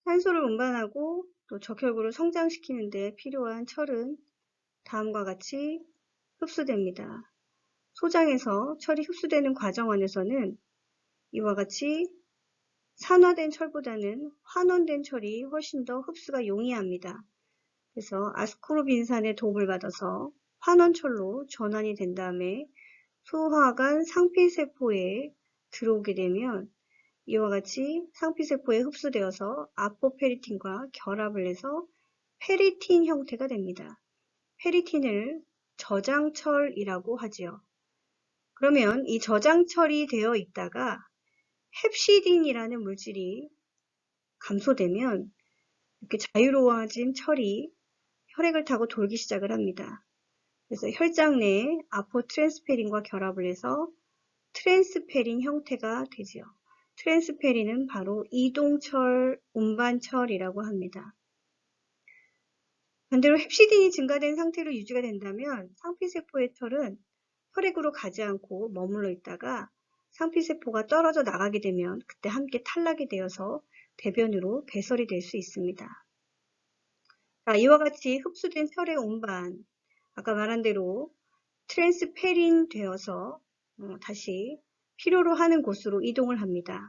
산소를 운반하고 또 적혈구를 성장시키는 데 필요한 철은 다음과 같이 흡수됩니다. 소장에서 철이 흡수되는 과정 안에서는 이와 같이 산화된 철보다는 환원된 철이 훨씬 더 흡수가 용이합니다. 그래서 아스코르빈산의 도움을 받아서 환원철로 전환이 된 다음에 소화관 상피세포에 들어오게 되면 이와 같이 상피세포에 흡수되어서 아포페리틴과 결합을 해서 페리틴 형태가 됩니다. 페리틴을 저장철이라고 하지요. 그러면 이 저장철이 되어 있다가 헵시딘이라는 물질이 감소되면 이렇게 자유로워진 철이 혈액을 타고 돌기 시작을 합니다. 그래서 혈장 내에 아포트랜스페린과 결합을 해서 트랜스페린 형태가 되지요. 트랜스페린은 바로 이동철, 운반철이라고 합니다. 반대로 헵시딘이 증가된 상태로 유지가 된다면 상피세포의 철은 혈액으로 가지 않고 머물러 있다가 상피세포가 떨어져 나가게 되면 그때 함께 탈락이 되어서 대변으로 배설이 될 수 있습니다. 자, 이와 같이 흡수된 철의 운반, 아까 말한 대로 트랜스페린 되어서 다시 필요로 하는 곳으로 이동을 합니다.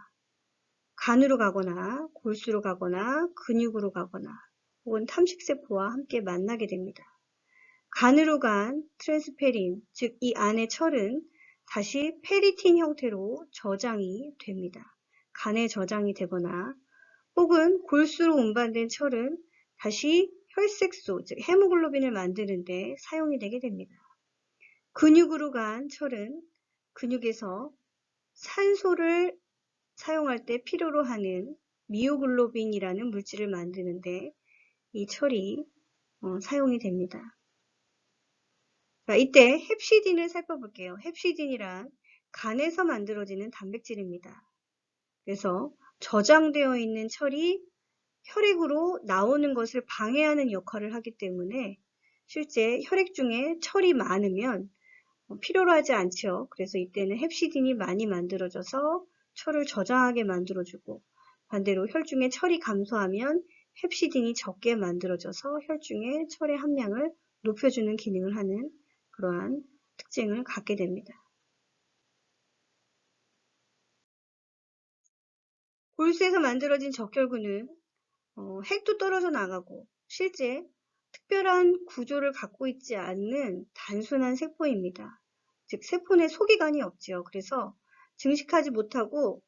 간으로 가거나 골수로 가거나 근육으로 가거나 혹은 탐식세포와 함께 만나게 됩니다. 간으로 간 트랜스페린, 즉 이 안의 철은 다시 페리틴 형태로 저장이 됩니다. 간에 저장이 되거나 혹은 골수로 운반된 철은 다시 혈색소, 즉 헤모글로빈을 만드는 데 사용이 되게 됩니다. 근육으로 간 철은 근육에서 산소를 사용할 때 필요로 하는 미오글로빈이라는 물질을 만드는데 이 철이 사용이 됩니다. 자, 이때 헵시딘을 살펴볼게요. 헵시딘이란 간에서 만들어지는 단백질입니다. 그래서 저장되어 있는 철이 혈액으로 나오는 것을 방해하는 역할을 하기 때문에 실제 혈액 중에 철이 많으면 필요로 하지 않죠. 그래서 이때는 헵시딘이 많이 만들어져서 철을 저장하게 만들어주고 반대로 혈중에 철이 감소하면 헵시딘이 적게 만들어져서 혈중에 철의 함량을 높여주는 기능을 하는 그러한 특징을 갖게 됩니다. 골수에서 만들어진 적혈구는 핵도 떨어져 나가고 실제 특별한 구조를 갖고 있지 않는 단순한 세포입니다. 즉 세포 내 소기관이 없지요. 그래서 증식하지 못하고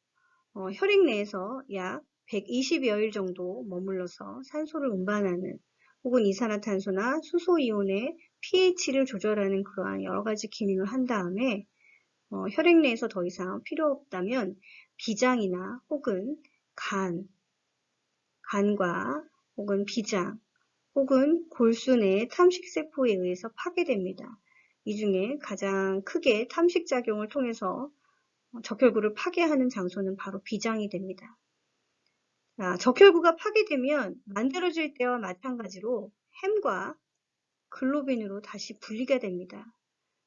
혈액 내에서 약 120여일 정도 머물러서 산소를 운반하는 혹은 이산화탄소나 수소이온의 pH를 조절하는 그러한 여러 가지 기능을 한 다음에 혈액 내에서 더 이상 필요 없다면 비장이나 혹은 간과 혹은 비장 혹은 골수 내의 탐식세포에 의해서 파괴됩니다. 이 중에 가장 크게 탐식작용을 통해서 적혈구를 파괴하는 장소는 바로 비장이 됩니다. 자, 적혈구가 파괴되면 만들어질 때와 마찬가지로 햄과 글로빈으로 다시 분리가 됩니다.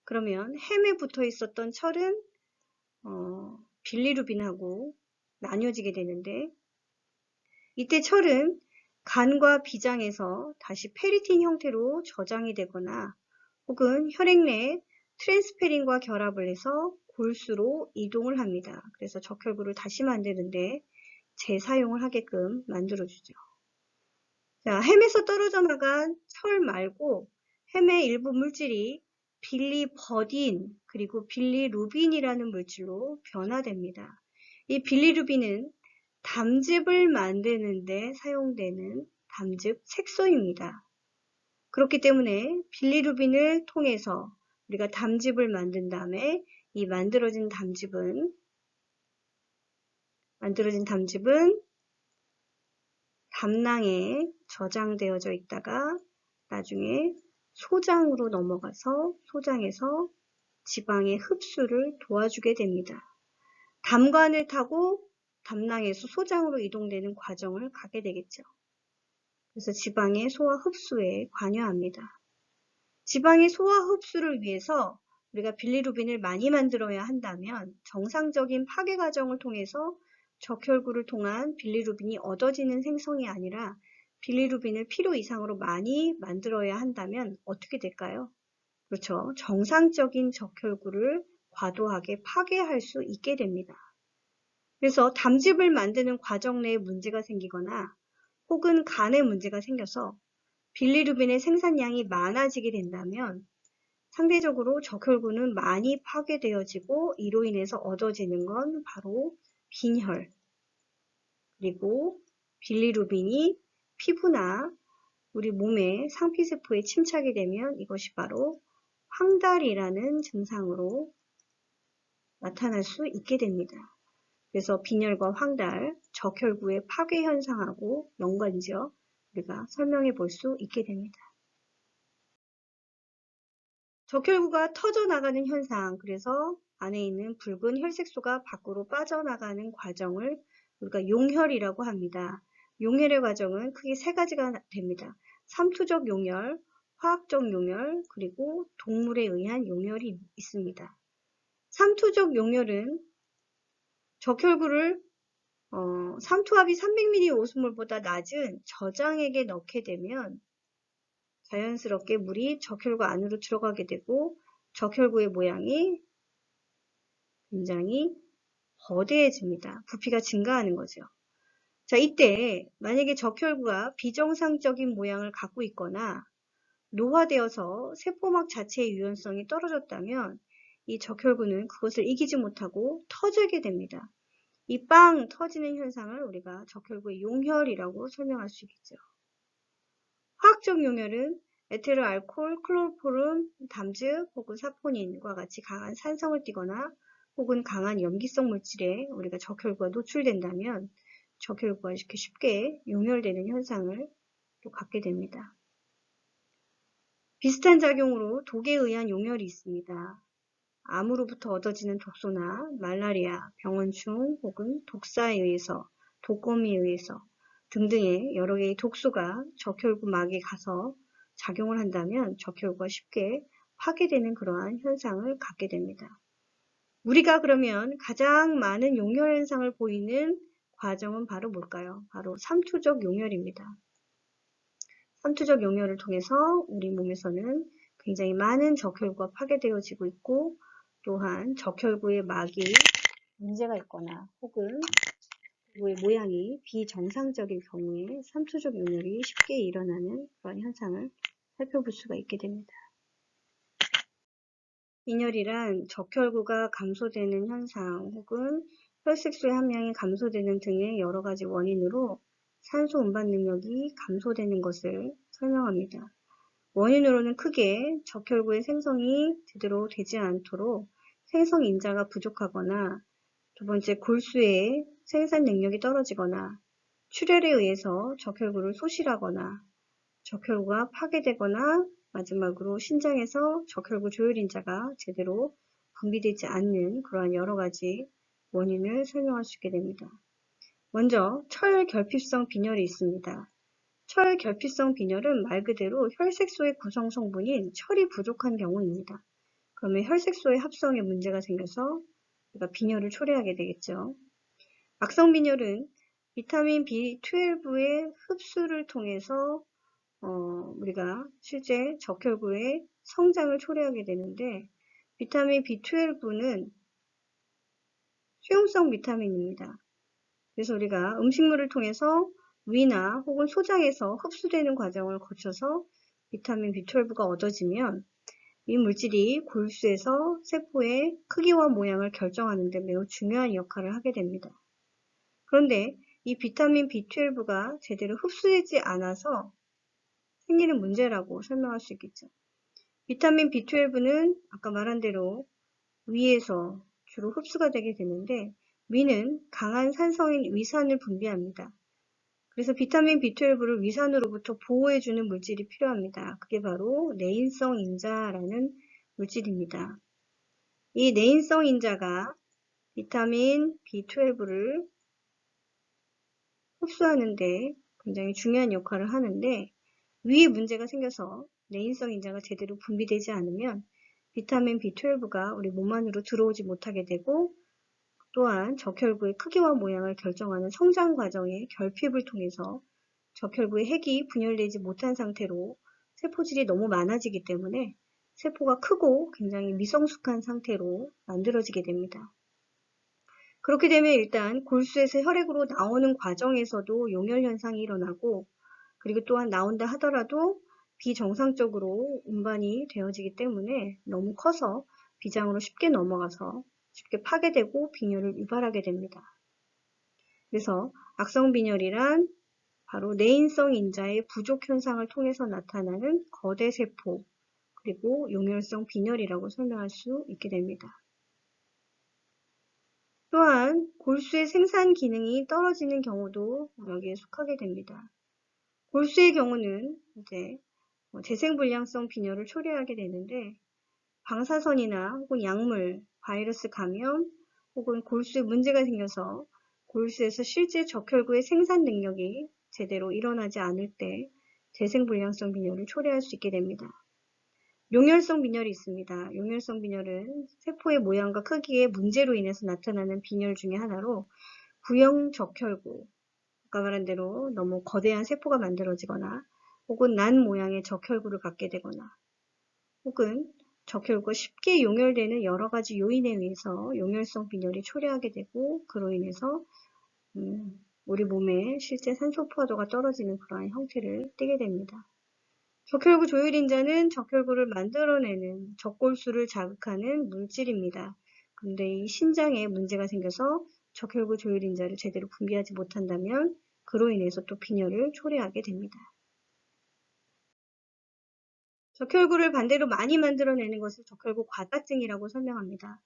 그러면 햄에 붙어 있었던 철은 빌리루빈하고 나뉘어지게 되는데 이때 철은 간과 비장에서 다시 페리틴 형태로 저장이 되거나 혹은 혈액 내에 트랜스페린과 결합을 해서 골수로 이동을 합니다. 그래서 적혈구를 다시 만드는데 재사용을 하게끔 만들어주죠. 자, 햄에서 떨어져 나간 철 말고 햄의 일부 물질이 빌리버딘 그리고 빌리루빈이라는 물질로 변화됩니다. 이 빌리루빈은 담즙을 만드는 데 사용되는 담즙 색소입니다. 그렇기 때문에 빌리루빈을 통해서 우리가 담즙을 만든 다음에 이 만들어진 담즙은 담낭에 저장되어져 있다가 나중에 소장으로 넘어가서 소장에서 지방의 흡수를 도와주게 됩니다. 담관을 타고 담낭에서 소장으로 이동되는 과정을 가게 되겠죠. 그래서 지방의 소화 흡수에 관여합니다. 지방의 소화 흡수를 위해서 우리가 빌리루빈을 많이 만들어야 한다면 정상적인 파괴 과정을 통해서 적혈구를 통한 빌리루빈이 얻어지는 생성이 아니라 빌리루빈을 필요 이상으로 많이 만들어야 한다면 어떻게 될까요? 그렇죠. 정상적인 적혈구를 과도하게 파괴할 수 있게 됩니다. 그래서 담즙을 만드는 과정 내에 문제가 생기거나 혹은 간에 문제가 생겨서 빌리루빈의 생산량이 많아지게 된다면 상대적으로 적혈구는 많이 파괴되어지고 이로 인해서 얻어지는 건 바로 빈혈, 그리고 빌리루빈이 피부나 우리 몸의 상피세포에 침착이 되면 이것이 바로 황달이라는 증상으로 나타날 수 있게 됩니다. 그래서 빈혈과 황달, 적혈구의 파괴 현상하고 연관지어 우리가 설명해 볼 수 있게 됩니다. 적혈구가 터져나가는 현상, 그래서 안에 있는 붉은 혈색소가 밖으로 빠져나가는 과정을 우리가 용혈이라고 합니다. 용혈의 과정은 크게 세 가지가 됩니다. 삼투적 용혈, 화학적 용혈, 그리고 동물에 의한 용혈이 있습니다. 삼투적 용혈은 적혈구를 삼투압이 300ml 오스몰보다 낮은 저장액에 넣게 되면 자연스럽게 물이 적혈구 안으로 들어가게 되고 적혈구의 모양이 굉장히 거대해집니다. 부피가 증가하는 거죠. 자, 이때 만약에 적혈구가 비정상적인 모양을 갖고 있거나 노화되어서 세포막 자체의 유연성이 떨어졌다면 이 적혈구는 그것을 이기지 못하고 터지게 됩니다. 이 빵 터지는 현상을 우리가 적혈구의 용혈이라고 설명할 수 있겠죠. 화학적 용혈은 에테르 알코올, 클로로폼, 담즙 혹은 사포닌과 같이 강한 산성을 띠거나 혹은 강한 염기성 물질에 우리가 적혈구가 노출된다면 적혈구가 이렇게 쉽게 용혈되는 현상을 또 갖게 됩니다. 비슷한 작용으로 독에 의한 용혈이 있습니다. 암으로부터 얻어지는 독소나 말라리아, 병원충 혹은 독사에 의해서, 독거미에 의해서 등등의 여러 개의 독소가 적혈구 막에 가서 작용을 한다면 적혈구가 쉽게 파괴되는 그러한 현상을 갖게 됩니다. 우리가 그러면 가장 많은 용혈 현상을 보이는 과정은 바로 뭘까요? 바로 삼투적 용혈입니다. 삼투적 용혈을 통해서 우리 몸에서는 굉장히 많은 적혈구가 파괴되어지고 있고 또한 적혈구의 막이 문제가 있거나 혹은 그의 모양이 비정상적일 경우에 삼투적 용혈이 쉽게 일어나는 그런 현상을 살펴볼 수가 있게 됩니다. 빈혈이란 적혈구가 감소되는 현상 혹은 혈색소의 함량이 감소되는 등의 여러 가지 원인으로 산소 운반 능력이 감소되는 것을 설명합니다. 원인으로는 크게 적혈구의 생성이 제대로 되지 않도록 생성 인자가 부족하거나 두 번째 골수의 생산 능력이 떨어지거나 출혈에 의해서 적혈구를 소실하거나 적혈구가 파괴되거나 마지막으로 신장에서 적혈구 조혈인자가 제대로 분비되지 않는 그러한 여러 가지 원인을 설명할 수 있게 됩니다. 먼저 철결핍성 빈혈이 있습니다. 철결핍성 빈혈은 말 그대로 혈색소의 구성 성분인 철이 부족한 경우입니다. 그러면 혈색소의 합성에 문제가 생겨서 우리가 빈혈을 초래하게 되겠죠. 악성 빈혈은 비타민 B12의 흡수를 통해서 우리가 실제 적혈구의 성장을 초래하게 되는데 비타민 B12는 수용성 비타민입니다. 그래서 우리가 음식물을 통해서 위나 혹은 소장에서 흡수되는 과정을 거쳐서 비타민 B12가 얻어지면 이 물질이 골수에서 세포의 크기와 모양을 결정하는 데 매우 중요한 역할을 하게 됩니다. 그런데 이 비타민 B12가 제대로 흡수되지 않아서 생기는 문제라고 설명할 수 있겠죠. 비타민 B12는 아까 말한 대로 위에서 주로 흡수가 되게 되는데 위는 강한 산성인 위산을 분비합니다. 그래서 비타민 B12를 위산으로부터 보호해주는 물질이 필요합니다. 그게 바로 내인성 인자라는 물질입니다. 이 내인성 인자가 비타민 B12를 흡수하는데 굉장히 중요한 역할을 하는데 위에 문제가 생겨서 내인성 인자가 제대로 분비되지 않으면 비타민 B12가 우리 몸 안으로 들어오지 못하게 되고 또한 적혈구의 크기와 모양을 결정하는 성장 과정의 결핍을 통해서 적혈구의 핵이 분열되지 못한 상태로 세포질이 너무 많아지기 때문에 세포가 크고 굉장히 미성숙한 상태로 만들어지게 됩니다. 그렇게 되면 일단 골수에서 혈액으로 나오는 과정에서도 용혈 현상이 일어나고, 그리고 또한 나온다 하더라도 비정상적으로 운반이 되어지기 때문에 너무 커서 비장으로 쉽게 넘어가서 쉽게 파괴되고 빈혈을 유발하게 됩니다. 그래서 악성 빈혈이란 바로 내인성 인자의 부족 현상을 통해서 나타나는 거대 세포, 그리고 용혈성 빈혈이라고 설명할 수 있게 됩니다. 또한 골수의 생산 기능이 떨어지는 경우도 여기에 속하게 됩니다. 골수의 경우는 이제 재생불량성 빈혈을 초래하게 되는데, 방사선이나 혹은 약물, 바이러스 감염, 혹은 골수에 문제가 생겨서 골수에서 실제 적혈구의 생산 능력이 제대로 일어나지 않을 때 재생불량성 빈혈을 초래할 수 있게 됩니다. 용혈성 빈혈이 있습니다. 용혈성 빈혈은 세포의 모양과 크기의 문제로 인해서 나타나는 빈혈 중에 하나로, 구형 적혈구, 아까 말한 대로 너무 거대한 세포가 만들어지거나 혹은 난 모양의 적혈구를 갖게 되거나, 혹은 적혈구가 쉽게 용혈되는 여러 가지 요인에 의해서 용혈성 빈혈이 초래하게 되고, 그로 인해서 우리 몸에 실제 산소 포화도가 떨어지는 그러한 형태를 띠게 됩니다. 적혈구 조혈인자는 적혈구를 만들어내는 적골수를 자극하는 물질입니다. 그런데 이 신장에 문제가 생겨서 적혈구 조혈인자를 제대로 분비하지 못한다면 그로 인해서 또 빈혈을 초래하게 됩니다. 적혈구를 반대로 많이 만들어내는 것을 적혈구 과다증이라고 설명합니다.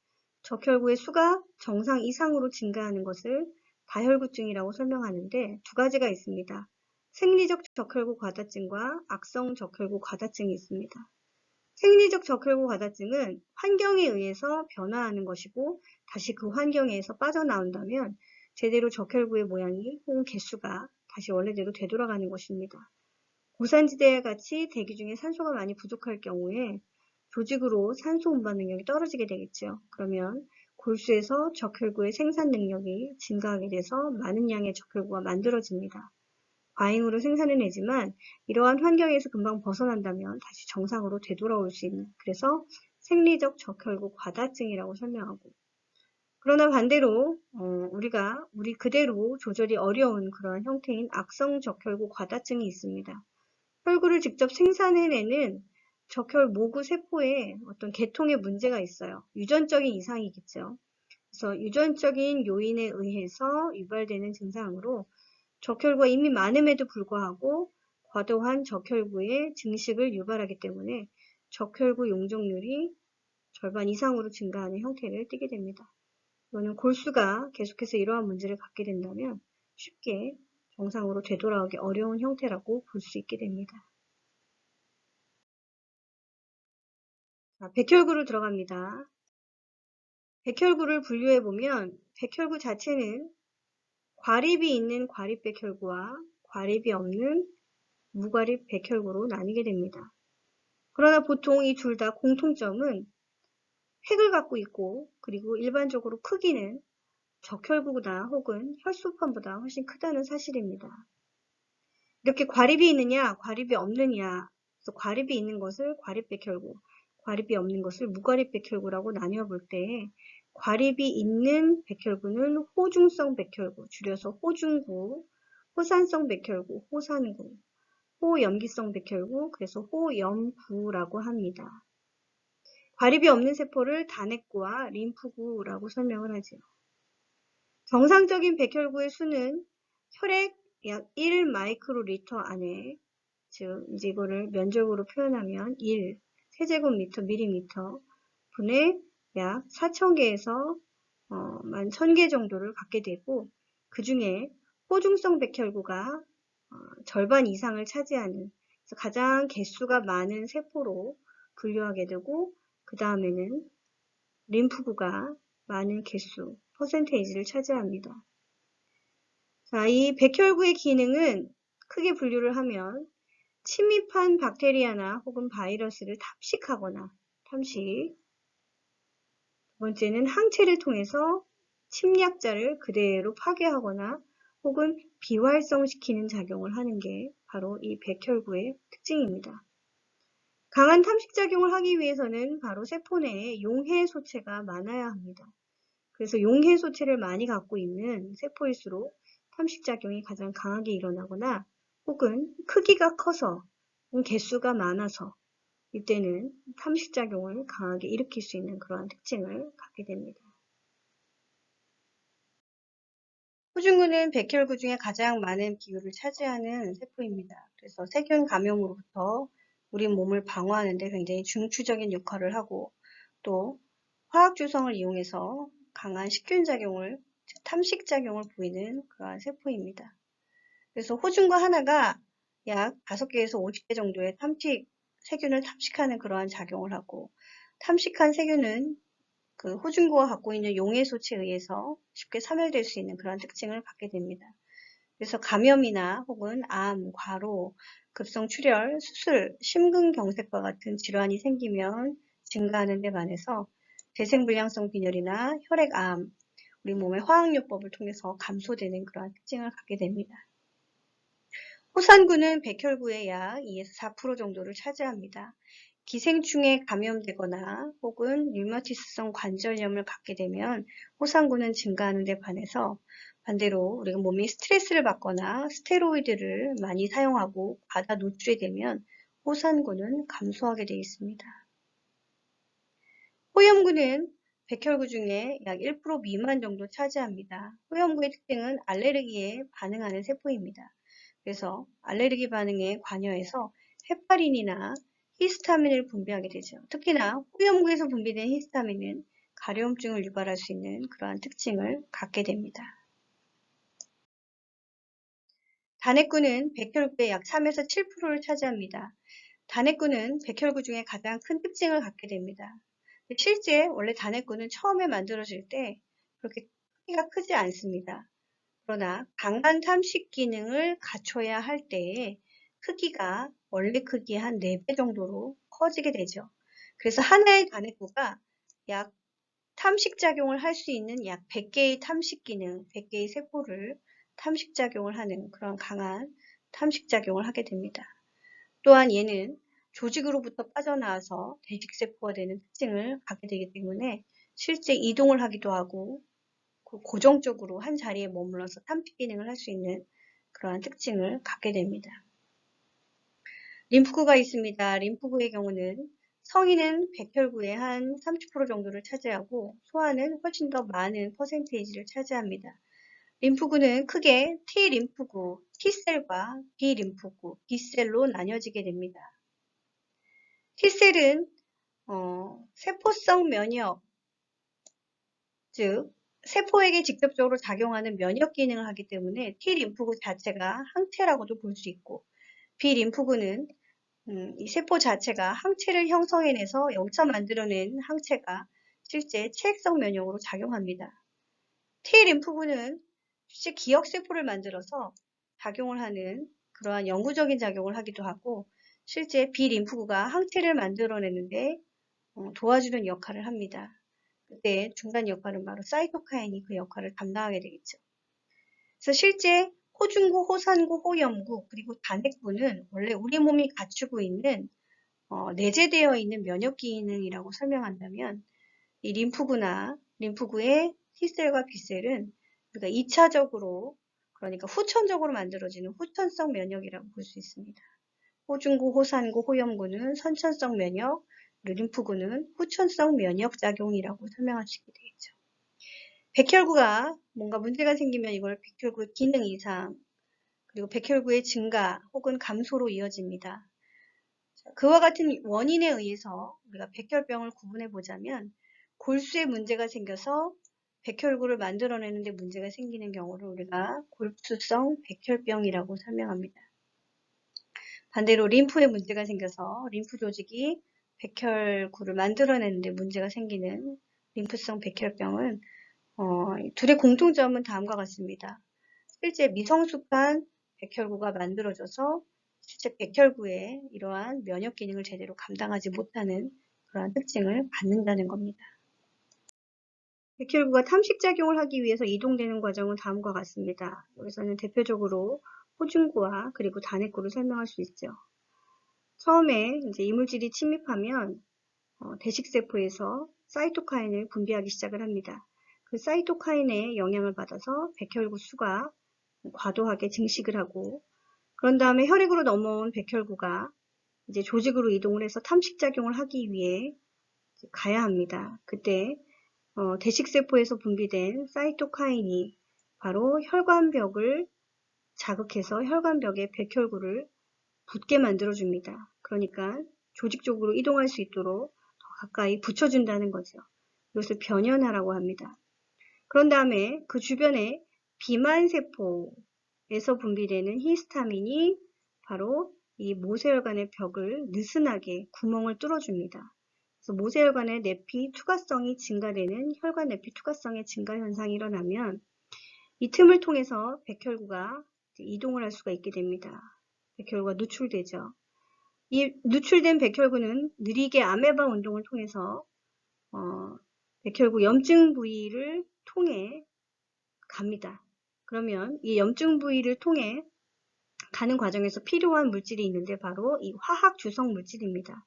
적혈구의 수가 정상 이상으로 증가하는 것을 다혈구증이라고 설명하는데, 두 가지가 있습니다. 생리적 적혈구 과다증과 악성 적혈구 과다증이 있습니다. 생리적 적혈구 과다증은 환경에 의해서 변화하는 것이고, 다시 그 환경에서 빠져나온다면 제대로 적혈구의 모양이 혹은 개수가 다시 원래대로 되돌아가는 것입니다. 고산지대와 같이 대기 중에 산소가 많이 부족할 경우에 조직으로 산소 운반 능력이 떨어지게 되겠죠. 그러면 골수에서 적혈구의 생산 능력이 증가하게 돼서 많은 양의 적혈구가 만들어집니다. 과잉으로 생산해내지만 이러한 환경에서 금방 벗어난다면 다시 정상으로 되돌아올 수 있는, 그래서 생리적 적혈구 과다증이라고 설명하고, 그러나 반대로 우리가 우리 그대로 조절이 어려운 그러한 형태인 악성 적혈구 과다증이 있습니다. 혈구를 직접 생산해내는 적혈 모구 세포에 어떤 계통의 문제가 있어요. 유전적인 이상이겠죠. 그래서 유전적인 요인에 의해서 유발되는 증상으로 적혈구가 이미 많음에도 불구하고 과도한 적혈구의 증식을 유발하기 때문에 적혈구 용적률이 절반 이상으로 증가하는 형태를 띠게 됩니다. 이거는 골수가 계속해서 이러한 문제를 갖게 된다면 쉽게 정상으로 되돌아오기 어려운 형태라고 볼 수 있게 됩니다. 자, 백혈구로 들어갑니다. 백혈구를 분류해보면 백혈구 자체는 과립이 있는 과립백혈구와 과립이 없는 무과립 백혈구로 나뉘게 됩니다. 그러나 보통 이 둘 다 공통점은 핵을 갖고 있고, 그리고 일반적으로 크기는 적혈구보다 혹은 혈소판보다 훨씬 크다는 사실입니다. 이렇게 과립이 있느냐 과립이 없느냐, 그래서 과립이 있는 것을 과립백혈구, 과립이 없는 것을 무과립백혈구라고 나뉘어 볼 때, 과립이 있는 백혈구는 호중성 백혈구, 줄여서 호중구, 호산성 백혈구, 호산구, 호염기성 백혈구, 그래서 호염구라고 합니다. 과립이 없는 세포를 단핵구와 림프구라고 설명을 하죠. 정상적인 백혈구의 수는 혈액 약 1 마이크로리터 안에, 즉 이제 이거를 면적으로 표현하면 1 세제곱미터 밀리미터 분의 약 4,000개에서 11,000개 정도를 갖게 되고, 그 중에 호중성 백혈구가 절반 이상을 차지하는, 그래서 가장 개수가 많은 세포로 분류하게 되고, 그 다음에는 림프구가 많은 개수, 퍼센테이지를 차지합니다. 자, 이 백혈구의 기능은 크게 분류를 하면 침입한 박테리아나 혹은 바이러스를 탐식하거나, 탐식. 두 번째는 항체를 통해서 침략자를 그대로 파괴하거나 혹은 비활성시키는 작용을 하는 게 바로 이 백혈구의 특징입니다. 강한 탐식작용을 하기 위해서는 바로 세포 내에 용해소체가 많아야 합니다. 그래서 용해소체를 많이 갖고 있는 세포일수록 탐식작용이 가장 강하게 일어나거나 혹은 크기가 커서 개수가 많아서 이때는 탐식작용을 강하게 일으킬 수 있는 그러한 특징을 갖게 됩니다. 호중구는 백혈구 중에 가장 많은 비율을 차지하는 세포입니다. 그래서 세균 감염으로부터 우리 몸을 방어하는 데 굉장히 중추적인 역할을 하고 또 화학주성을 이용해서 강한 식균작용을, 즉 탐식작용을 보이는 그러한 세포입니다. 그래서 호중구 하나가 약 5개에서 50개 정도의 세균을 탐식하는 그러한 작용을 하고 탐식한 세균은 그 호중구가 갖고 있는 용해소체에 의해서 쉽게 사멸될 수 있는 그런 특징을 갖게 됩니다. 그래서 감염이나 혹은 암, 과로, 급성출혈, 수술, 심근경색과 같은 질환이 생기면 증가하는 데 반해서 대생불량성 빈혈이나 혈액암, 우리 몸의 화학요법을 통해서 감소되는 그러한 특징을 갖게 됩니다. 호산구는 백혈구의 약 2에서 4% 정도를 차지합니다. 기생충에 감염되거나 혹은 류마티스성 관절염을 갖게 되면 호산구는 증가하는 데 반해서 반대로 우리가 몸이 스트레스를 받거나 스테로이드를 많이 사용하고 과다 노출이 되면 호산구는 감소하게 되어 있습니다. 호염구는 백혈구 중에 약 1% 미만 정도 차지합니다. 호염구의 특징은 알레르기에 반응하는 세포입니다. 그래서 알레르기 반응에 관여해서 헤파린이나 히스타민을 분비하게 되죠. 특히나 호염구에서 분비된 히스타민은 가려움증을 유발할 수 있는 그러한 특징을 갖게 됩니다. 단핵구는 백혈구의 약 3에서 7%를 차지합니다. 단핵구는 백혈구 중에 가장 큰 특징을 갖게 됩니다. 실제 원래 단핵구는 처음에 만들어질 때 그렇게 크기가 크지 않습니다. 그러나 강한 탐식 기능을 갖춰야 할 때에 크기가 원래 크기의 한 4배 정도로 커지게 되죠. 그래서 하나의 단핵구가 약 탐식작용을 할 수 있는 약 100개의 탐식 기능, 100개의 세포를 탐식작용을 하는 그런 강한 탐식작용을 하게 됩니다. 또한 얘는 조직으로부터 빠져나와서 대식세포가 되는 특징을 갖게 되기 때문에 실제 이동을 하기도 하고 고정적으로 한 자리에 머물러서 탐식 기능을 할 수 있는 그러한 특징을 갖게 됩니다. 림프구가 있습니다. 림프구의 경우는 성인은 백혈구의 한 30% 정도를 차지하고 소아는 훨씬 더 많은 퍼센테이지를 차지합니다. 림프구는 크게 T림프구, T셀과 B림프구, B셀로 나뉘어지게 됩니다. T셀은 세포성 면역, 즉 세포에게 직접적으로 작용하는 면역 기능을 하기 때문에 T림프구 자체가 항체라고도 볼 수 있고 B림프구는 이 세포 자체가 항체를 형성해내서 여기서 만들어낸 항체가 실제 체액성 면역으로 작용합니다. T림프구는 실제 기억세포를 만들어서 작용을 하는 그러한 영구적인 작용을 하기도 하고 실제 B림프구가 항체를 만들어내는데 도와주는 역할을 합니다. 그때 중간 역할은 바로 사이토카인이 그 역할을 담당하게 되겠죠. 그래서 실제 호중구, 호산구, 호염구, 그리고 단핵구는 원래 우리 몸이 갖추고 있는 내재되어 있는 면역 기능이라고 설명한다면 이 림프구의 T셀과 B셀은 우리가 2차적으로 그러니까 후천적으로 만들어지는 후천성 면역이라고 볼 수 있습니다. 호중구, 호산구, 호염구는 선천성 면역, 그리고 림프구는 후천성 면역작용이라고 설명할 수 있게 되겠죠. 백혈구가 뭔가 문제가 생기면 이걸 백혈구 기능 이상, 그리고 백혈구의 증가 혹은 감소로 이어집니다. 그와 같은 원인에 의해서 우리가 백혈병을 구분해 보자면 골수에 문제가 생겨서 백혈구를 만들어내는데 문제가 생기는 경우를 우리가 골수성 백혈병이라고 설명합니다. 반대로 림프에 문제가 생겨서 림프 조직이 백혈구를 만들어내는데 문제가 생기는 림프성 백혈병은 둘의 공통점은 다음과 같습니다. 실제 미성숙한 백혈구가 만들어져서 실제 백혈구의 이러한 면역 기능을 제대로 감당하지 못하는 그러한 특징을 갖는다는 겁니다. 백혈구가 탐식작용을 하기 위해서 이동되는 과정은 다음과 같습니다. 여기서는 대표적으로 호중구와 그리고 단핵구를 설명할 수 있죠. 처음에 이제 이물질이 침입하면 대식세포에서 사이토카인을 분비하기 시작을 합니다. 그 사이토카인의 영향을 받아서 백혈구 수가 과도하게 증식을 하고, 그런 다음에 혈액으로 넘어온 백혈구가 이제 조직으로 이동을 해서 탐식작용을 하기 위해 가야 합니다. 그때 대식세포에서 분비된 사이토카인이 바로 혈관벽을 자극해서 혈관벽에 백혈구를 붙게 만들어줍니다. 그러니까 조직 쪽으로 이동할 수 있도록 더 가까이 붙여준다는 거죠. 이것을 변연화라고 합니다. 그런 다음에 그 주변에 비만세포에서 분비되는 히스타민이 바로 이 모세혈관의 벽을 느슨하게 구멍을 뚫어줍니다. 그래서 모세혈관의 내피 투과성이 증가되는 혈관 내피 투과성의 증가 현상이 일어나면 이 틈을 통해서 백혈구가 이동을 할 수가 있게 됩니다. 백혈구가 누출되죠. 이 누출된 백혈구는 느리게 아메바 운동을 통해서 백혈구 염증 부위를 통해 갑니다. 그러면 이 염증 부위를 통해 가는 과정에서 필요한 물질이 있는데 바로 이 화학 주성 물질입니다.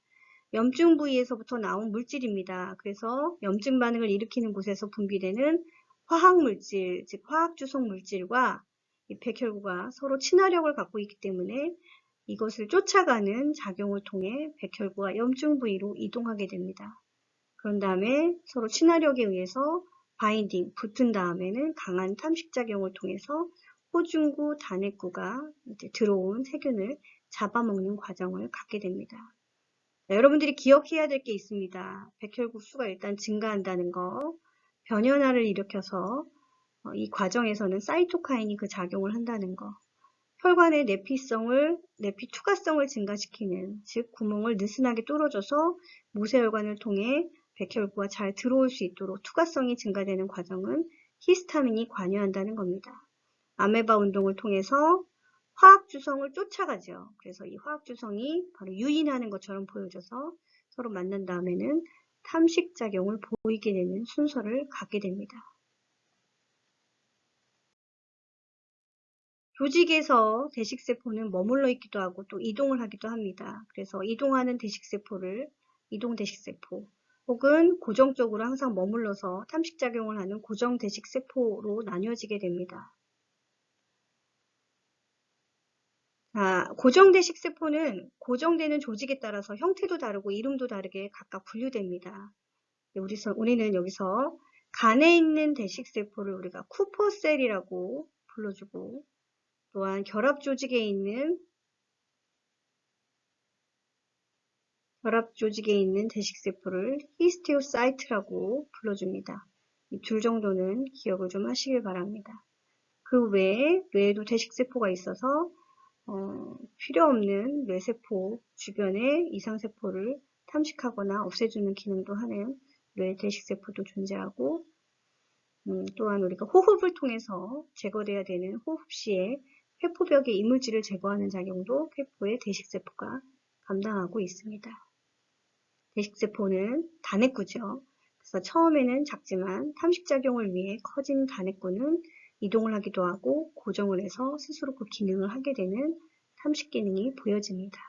염증 부위에서부터 나온 물질입니다. 그래서 염증 반응을 일으키는 곳에서 분비되는 화학 물질, 즉 화학 주성 물질과 이 백혈구가 서로 친화력을 갖고 있기 때문에 이것을 쫓아가는 작용을 통해 백혈구가 염증 부위로 이동하게 됩니다. 그런 다음에 서로 친화력에 의해서 바인딩, 붙은 다음에는 강한 탐식작용을 통해서 호중구, 단핵구가 이제 들어온 세균을 잡아먹는 과정을 갖게 됩니다. 여러분들이 기억해야 될 게 있습니다. 백혈구 수가 일단 증가한다는 거, 변연화를 일으켜서 이 과정에서는 사이토카인이 그 작용을 한다는 거, 혈관의 내피 투과성을 증가시키는, 즉 구멍을 느슨하게 뚫어줘서 모세혈관을 통해 백혈구가 잘 들어올 수 있도록 투과성이 증가되는 과정은 히스타민이 관여한다는 겁니다. 아메바 운동을 통해서 화학주성을 쫓아가죠. 그래서 이 화학주성이 바로 유인하는 것처럼 보여져서 서로 만난 다음에는 탐식작용을 보이게 되는 순서를 갖게 됩니다. 조직에서 대식세포는 머물러 있기도 하고 또 이동을 하기도 합니다. 그래서 이동하는 대식세포를 이동대식세포 혹은 고정적으로 항상 머물러서 탐식작용을 하는 고정대식세포로 나뉘어지게 됩니다. 고정대식 세포는 고정되는 조직에 따라서 형태도 다르고 이름도 다르게 각각 분류됩니다. 우리는 여기서 간에 있는 대식세포를 우리가 쿠퍼셀이라고 불러주고, 또한 결합 조직에 있는 대식세포를 히스테오사이트라고 불러줍니다. 이 둘 정도는 기억을 좀 하시길 바랍니다. 그 뇌에도 대식세포가 있어서 필요 없는 뇌세포 주변의 이상세포를 탐식하거나 없애주는 기능도 하는 뇌 대식세포도 존재하고, 또한 우리가 호흡을 통해서 제거돼야 되는 호흡 시에 폐포벽의 이물질을 제거하는 작용도 폐포의 대식세포가 감당하고 있습니다. 대식세포는 단핵구죠. 그래서 처음에는 작지만 탐식작용을 위해 커진 단핵구는 이동을 하기도 하고 고정을 해서 스스로 그 기능을 하게 되는 탐식 기능이 보여집니다.